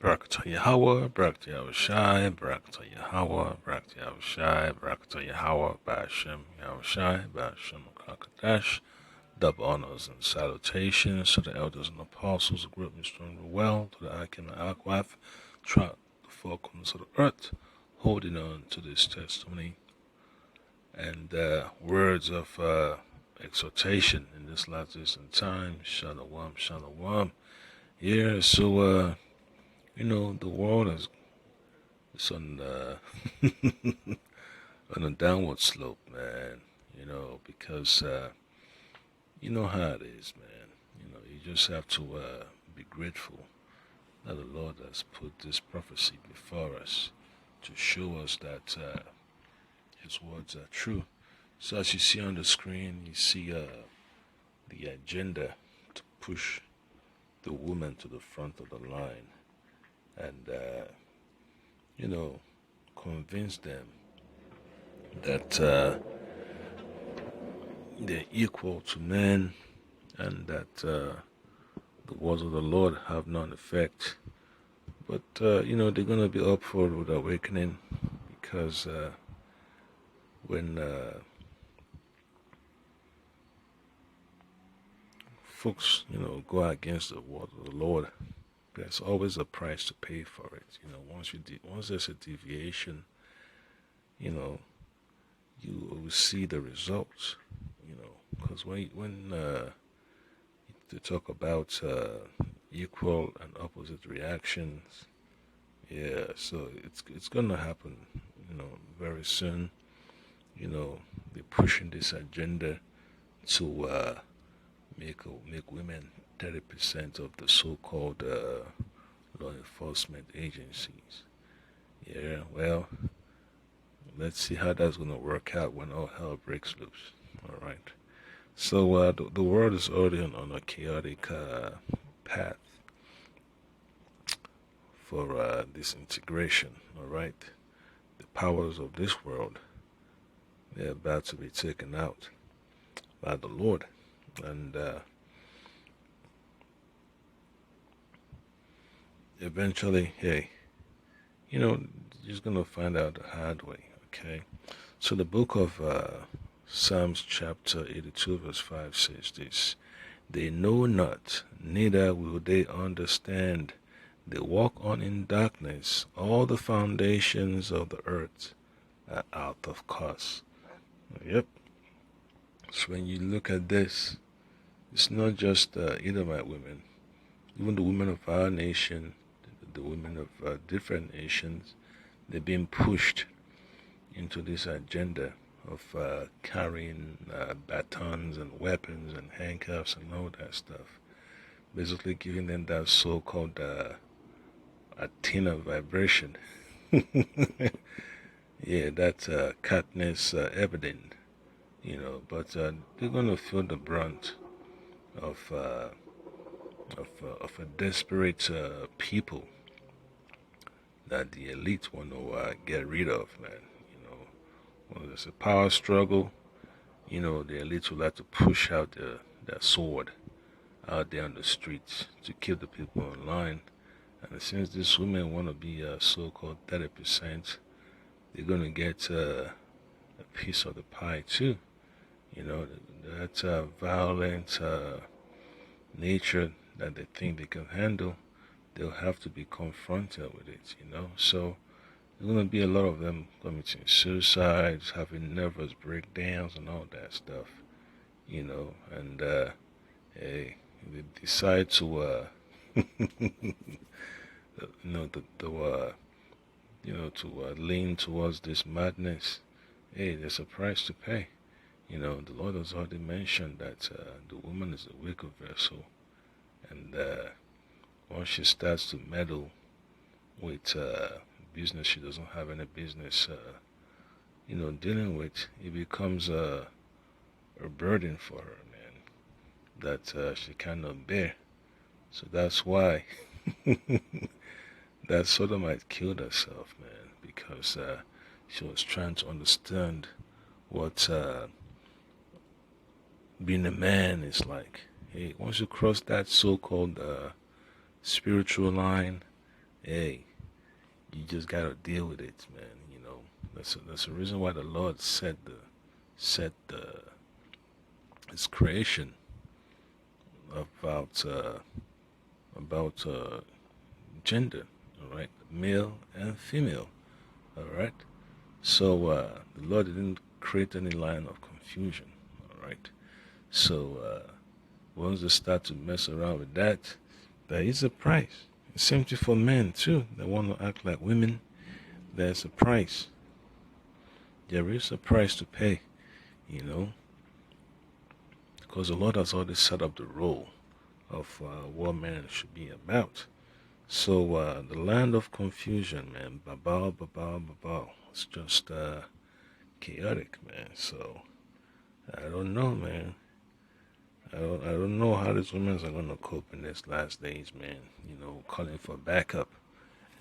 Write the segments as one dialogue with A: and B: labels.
A: Barakatah Yahweh, Barakatah Yahushai, Barakatah Yahweh, Barakatah Yahushai, Barakatah Yahweh, Ba'ashem Yahushai, Ba'ashem Kakadash. Double honors and salutations to the elders and apostles who grew up in strong and well, to the Akim and Akwath, throughout the four corners of the earth, holding on to this testimony and words of exhortation in this last days and time. Shalom, shalom. Yeah, so the world is on on a downward slope, man. Because you know how it is, man. You just have to be grateful that the Lord has put this prophecy before us to show us that His words are true. So as you see on the screen, you see the agenda to push the woman to the front of the line and, convince them that they're equal to men and that the words of the Lord have none effect. But, they're going to be up for the awakening because when folks, go against the word of the Lord, there's always a price to pay for it. Once there's a deviation, you will see the results. Because when they talk about equal and opposite reactions, yeah, so it's gonna happen, very soon. They're pushing this agenda to make women 30% of the so-called law enforcement agencies. Yeah, well, let's see how that's going to work out when all hell breaks loose. All right. So the world is already on a chaotic path for disintegration. All right. The powers of this world, they're about to be taken out by the Lord. And eventually, hey, you're just going to find out the hard way, okay? So the book of Psalms chapter 82 verse 5 says this: They know not, neither will they understand. They walk on in darkness. All the foundations of the earth are out of course. Yep. So when you look at this, it's not just Edomite women. Even the women of our nation, the women of different nations, they're being pushed into this agenda of carrying batons and weapons and handcuffs and all that stuff. Basically giving them that so-called Athena vibration. Yeah, that's Katniss evident, but they're going to feel the brunt of a desperate people that the elite want to get rid of, man. When there's a power struggle, the elite will like to push out their sword out there on the streets to keep the people in line. And since these women want to be so-called 30%, they're going to get a piece of the pie too. That violent nature that they think they can handle, they'll have to be confronted with it, So there's going to be a lot of them committing suicides, having nervous breakdowns and all that stuff, and hey, they decide to, to lean towards this madness. Hey, there's a price to pay. The Lord has already mentioned that the woman is a weaker vessel, and once she starts to meddle with business she doesn't have any business, dealing with, it becomes a burden for her, man, that she cannot bear. So that's why that Sodomite killed herself, man, because she was trying to understand what being a man is like. Hey, once you cross that so-called spiritual line, hey, you just gotta deal with it, man. That's the reason why the Lord set His creation about about gender, all right, male and female, all right. So the Lord didn't create any line of confusion, all right. So once they start to mess around with that, there is a price. Same thing for men too. They want to act like women. There's a price. There is a price to pay, you know, because the Lord has already set up the role of what men should be about. So the land of confusion, man, babao, babao, babao. It's just chaotic, man. So I don't know, man. I don't know how these women are gonna cope in these last days, man. Calling for backup.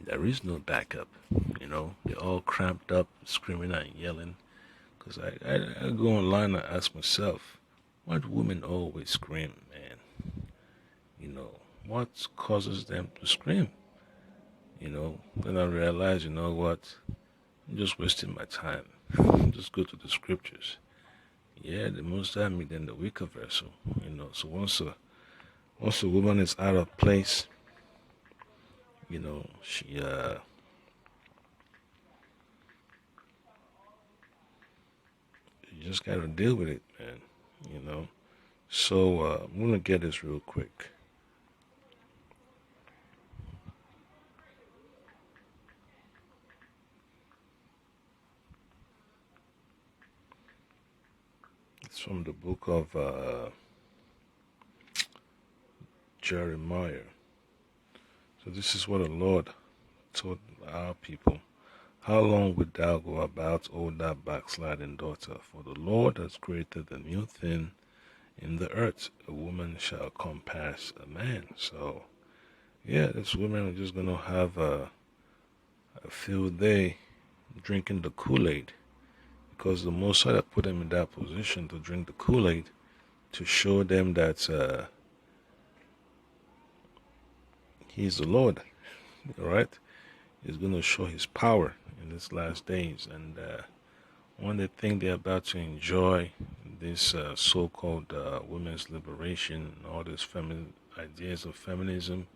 A: There is no backup. They're all cramped up, screaming and yelling. Cause I go online and ask myself, why do women always scream, man? What causes them to scream? Then I realize, what? I'm just wasting my time. Just go to the scriptures. Yeah, the most I meet in the weaker vessel. So once a woman is out of place, she you just gotta deal with it, man. You know. So I'm gonna get this real quick. It's from the book of Jeremiah. So this is what the Lord told our people. How long wilt thou go about, O thou backsliding daughter? For the Lord has created a new thing in the earth. A woman shall compass a man. So, yeah, this woman is just going to have a field day drinking the Kool-Aid. Because the Most High put them in that position to drink the Kool-Aid to show them that He's the Lord. All right? He's going to show His power in these last days. And when they think they're about to enjoy this so-called women's liberation and all these ideas of feminism,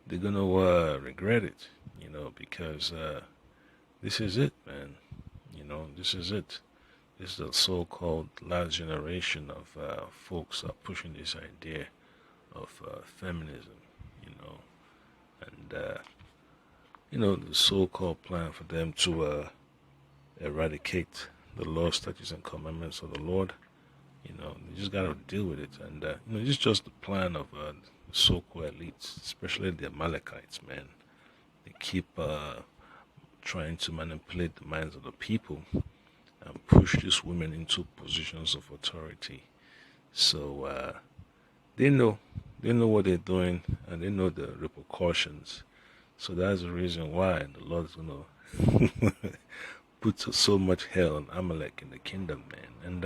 A: they're going to regret it, because this is it, man. This is it. This is the so-called last generation of folks pushing this idea of feminism, and the so-called plan for them to eradicate the laws, statutes, and commandments of the Lord. They just gotta deal with it, and this is just the plan of the so-called elites, especially the Amalekites, man. They keep trying to manipulate the minds of the people and push these women into positions of authority. So they know what they're doing, and they know the repercussions. So that's the reason why the Lord is gonna put so much hell on Amalek in the kingdom, man. And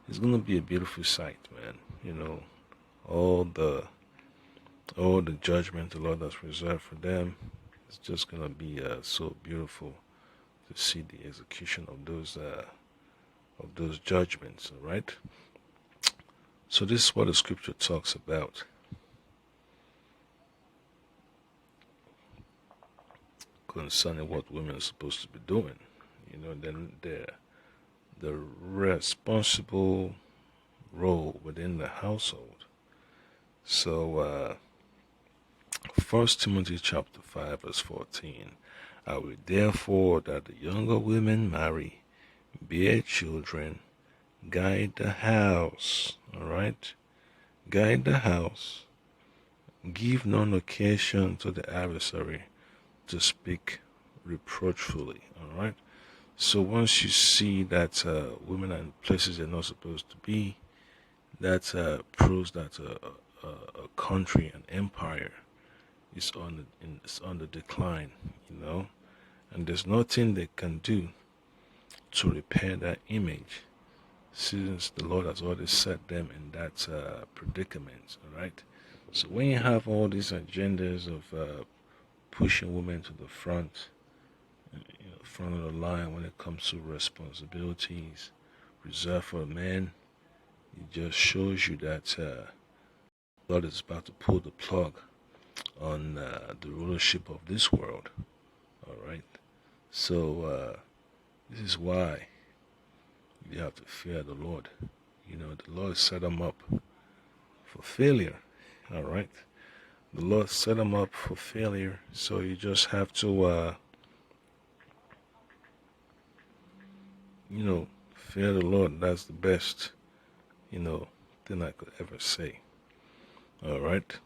A: it's gonna be a beautiful sight, man. All the judgment the Lord has reserved for them. It's just gonna be so beautiful to see the execution of those judgments. All right. So this is what the scripture talks about concerning what women are supposed to be doing. Then the responsible role within the household. So 1 Timothy chapter 5 verse 14. I will therefore that the younger women marry, bear children, guide the house. All right, guide the house. Give none occasion to the adversary to speak reproachfully. All right. So once you see that women are in places they're not supposed to be, that proves that a country, an empire, is on the decline. And there's nothing they can do to repair that image, since the Lord has already set them in that predicament. All right. So when you have all these agendas of pushing women to the front, front of the line when it comes to responsibilities reserved for men. It just shows you that God is about to pull the plug on the rulership of this world. All right. So this is why you have to fear the Lord. The Lord set them up for failure. All right. The Lord set them up for failure. So you just have to, fear the Lord. That's the best, thing I could ever say. All right.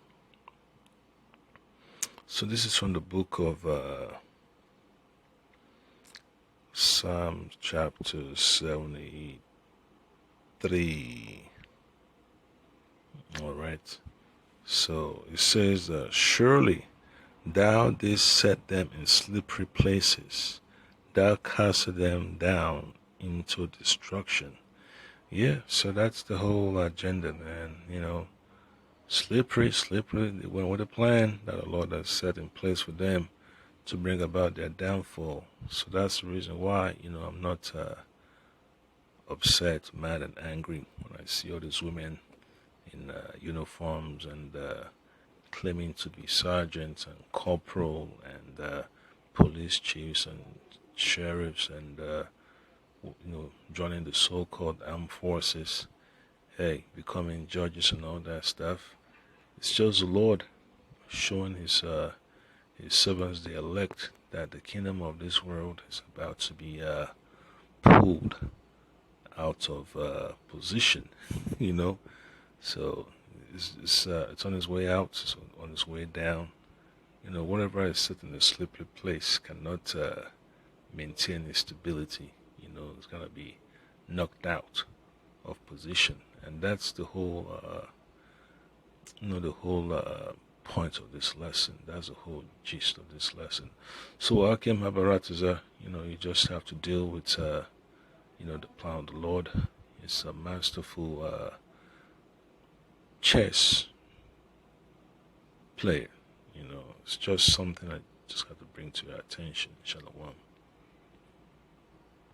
A: So this is from the book of Psalm chapter 73. All right. So it says, surely thou didst set them in slippery places. Thou cast them down into destruction. Yeah, so that's the whole agenda, man. Slippery. They went with a plan that the Lord has set in place for them to bring about their downfall. So that's the reason why, I'm not upset, mad, and angry when I see all these women in uniforms and claiming to be sergeants and corporal and police chiefs and sheriffs and joining the so-called armed forces. Hey, becoming judges and all that stuff. It's just the Lord showing his servants, the elect, that the kingdom of this world is about to be pulled out of position. So it's on its way out, it's on its way down. Whatever is set in a slippery place cannot maintain its stability. It's gonna be knocked out of position, and that's the whole point of this lesson. That's the whole gist of this lesson. So Akim Habaratiza, you just have to deal with the plan of the Lord. It's a masterful chess player. It's just something I just got to bring to your attention. Shalom.